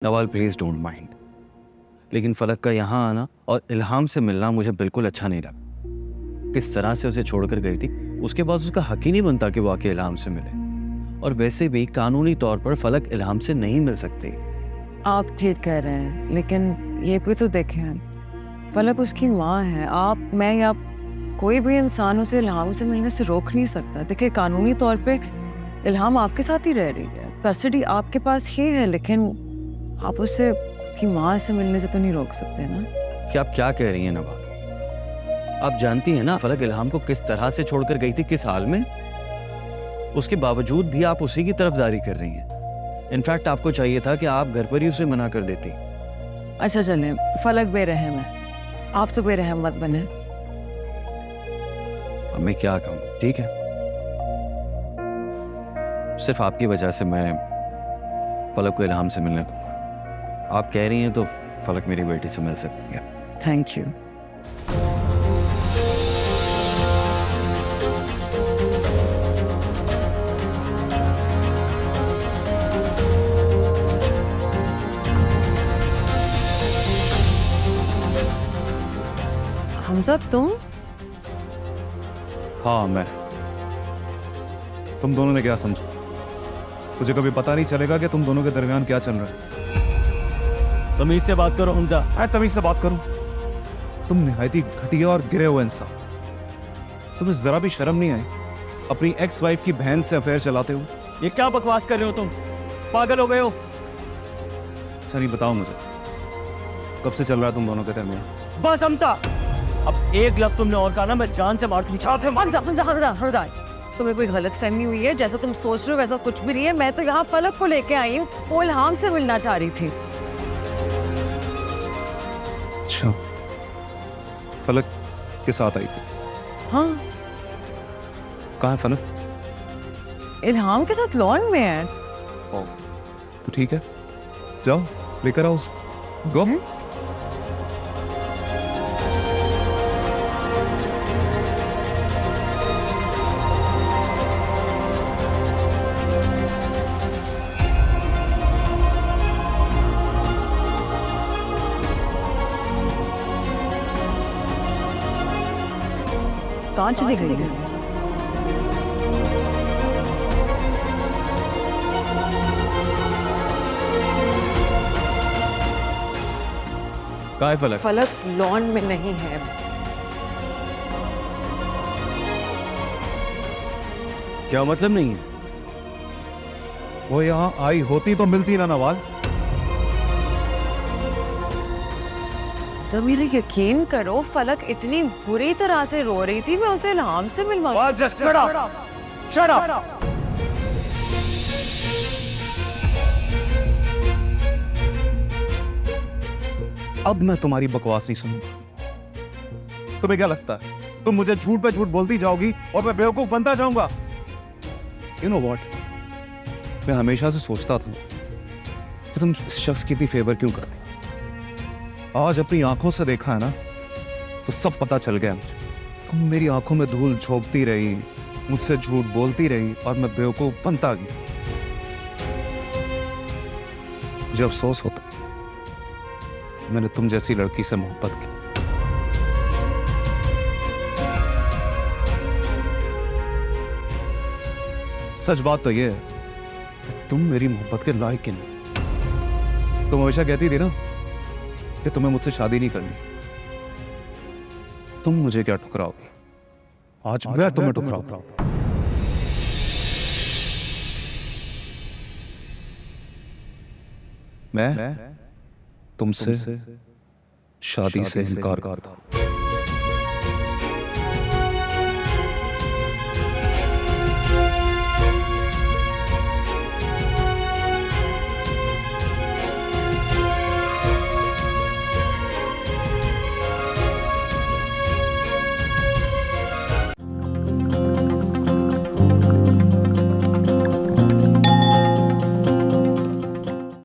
Nawal please don't mind, लेकिन फलक का यहाँ आना और इल्हाम से मिलना मुझे बिल्कुल अच्छा नहीं लगा। किस तरह से उसे छोड़कर गई थी, उसके बाद उसका हक ही नहीं बनता कि वो आके इल्हाम से मिले। और वैसे भी कानूनी तौर पर फलक इल्हाम से नहीं मिल सकती। आप ठीक कह रहे हैं, लेकिन ये भी तो देखें, फलक उसकी माँ है। आप, मैं या कोई भी इंसान उसे इल्हाम से मिलने से रोक नहीं सकता। देखिए, कानूनी तौर पे इल्हाम आपके साथ ही रह रही है, कस्टडी आपके पास ही है, लेकिन आप उससे की माँ से मिलने से तो नहीं रोक सकते ना। कि आप क्या कह रही हैं नवाल? आप जानती हैं ना फलक इल्हाम को किस तरह से छोड़कर गई थी, किस हाल में। उसके बावजूद भी आप उसी की तरफदारी कर रही हैं। इनफैक्ट आपको चाहिए था कि आप घर पर ही उसे मना कर देती। अच्छा चलें, फलक बेरहम है, आप तो बेरहम मत बने। अब मैं क्या कहूँ, ठीक है, सिर्फ आपकी वजह से मैं फलक को इल्हाम से मिलने दूंगा। आप कह रही हैं तो फलक मेरी बेटी से मिल सकती है। Thank you. हमजा, तुम? हाँ मैं। तुम दोनों ने क्या समझा? मुझे कभी पता नहीं चलेगा कि तुम दोनों के दरमियान क्या चल रहा है। तमीज से बात करो हमजा। मैं तमीज से बात करूं? तुम निहायत ही घटिया और गिरे हुए इंसान। तुम्हें जरा भी शर्म नहीं आई अपनी एक्स वाइफ की बहन से अफेयर चलाते हो? ये क्या बकवास कर रहे हो तुम? पागल हो गए हो? अच्छा नहीं, बताओ मुझे कब से चल रहा है तुम दोनों के दरमियान? बस हमजा, अब एक लफ्ज तुमने और कहा ना मैं जान से मार दूंगी। हमजा, तुम्हें कोई गलत फहमी हुई है? जैसा तुम सोच रहे हो वैसा कुछ भी नहीं है। मैं तो यहाँ फलक को लेके आई हूँ, वो इल्हाम से मिलना चाह रही थी। अच्छा, फलक के साथ आई थी? हाँ, कहाँ है फलक? इल्हाम के साथ लॉन में है। ओ, तो ठीक है, जाओ लेकर आओ उसको। गो। कहाँ चली गई है? कहाँ है फलक? फलक लॉन में नहीं है। क्या मतलब नहीं है? वो यहाँ आई होती तो मिलती ना नवाल। जब मेरा यकीन करो, फलक इतनी बुरी तरह से रो रही थी, मैं उसे इल्हाम से मिलवा। Shut up! अब मैं तुम्हारी बकवास नहीं सुनूंगा। तुम्हें क्या लगता है तुम मुझे झूठ पे झूठ बोलती जाओगी और मैं बेवकूफ बनता जाऊंगा? यू नो व्हाट, मैं हमेशा से सोचता था कि तुम इस शख्स की इतनी फेवर क्यों करती। आज अपनी आंखों से देखा है ना, तो सब पता चल गया मुझे। तुम मेरी आंखों में धूल झोंकती रही, मुझसे झूठ बोलती रही और मैं बेवकूफ बनता गया। मुझे अफसोस होता मैंने तुम जैसी लड़की से मोहब्बत की। सच बात तो ये है कि तुम मेरी मोहब्बत के लायक ही नहीं। तुम हमेशा कहती थी ना कि तुम्हें मुझसे शादी नहीं करनी। तुम मुझे क्या ठुकराओगी? आज मैं तुम्हें ठुकराता हूं। मैं तुमसे शादी से इनकार करता हूं।